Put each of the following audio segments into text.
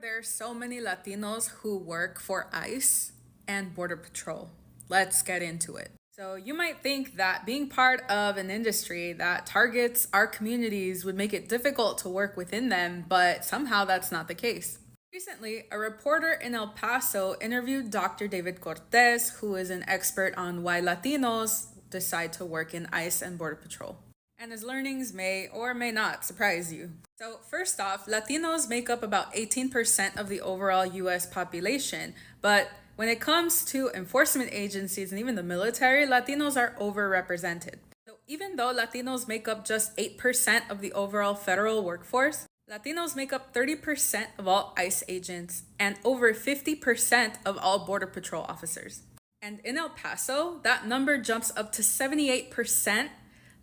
there are so many Latinos who work for ICE and Border Patrol? Let's get into it. So, you might think that being part of an industry that targets our communities would make it difficult to work within them, but somehow that's not the case. Recently, a reporter in El Paso interviewed Dr. David Cortez, who is an expert on why Latinos decide to work in ICE and Border Patrol. And his learnings may or may not surprise you. So, first off, Latinos make up about 18% of the overall US population, but when it comes to enforcement agencies and even the military, Latinos are overrepresented. So, even though Latinos make up just 8% of the overall federal workforce, Latinos make up 30% of all ICE agents and over 50% of all Border Patrol officers. And in El Paso, that number jumps up to 78%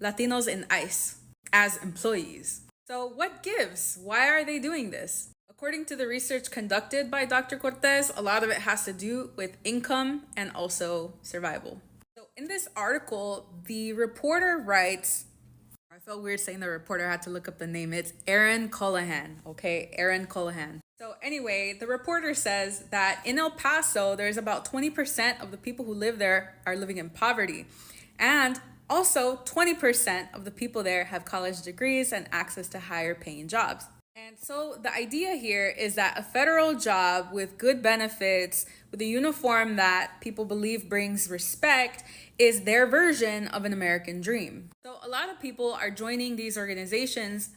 Latinos in ICE as employees. So what gives? Why are they doing this? According to the research conducted by Dr. Cortez, a lot of it has to do with income and also survival. So in this article, the reporter writes, I felt weird saying the reporter, I had to look up the name. It's Aaron Colohan, okay? Aaron Colohan. So anyway, the reporter says that in El Paso, there's about 20% of the people who live there are living in poverty. And also, 20% of the people there have college degrees and access to higher paying jobs. And so the idea here is that a federal job with good benefits, with a uniform that people believe brings respect, is their version of an American dream. So a lot of people are joining these organizations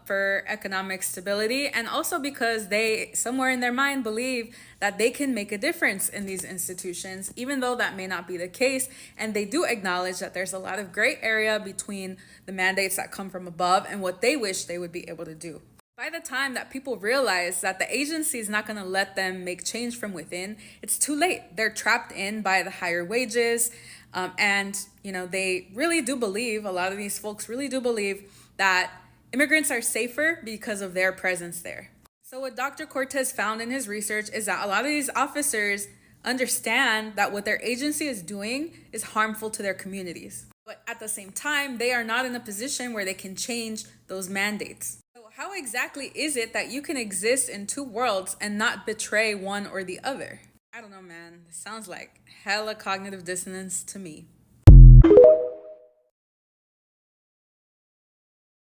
for economic stability, and also because they, somewhere in their mind, believe that they can make a difference in these institutions, even though that may not be the case. And they do acknowledge that there's a lot of gray area between the mandates that come from above and what they wish they would be able to do. By the time that people realize that the agency is not going to let them make change from within, it's too late. They're trapped in by the higher wages. And they really do believe, a lot of these folks really do believe that immigrants are safer because of their presence there. So what Dr. Cortez found in his research is that a lot of these officers understand that what their agency is doing is harmful to their communities. But at the same time, they are not in a position where they can change those mandates. So how exactly is it that you can exist in two worlds and not betray one or the other? I don't know, man. This sounds like hella cognitive dissonance to me.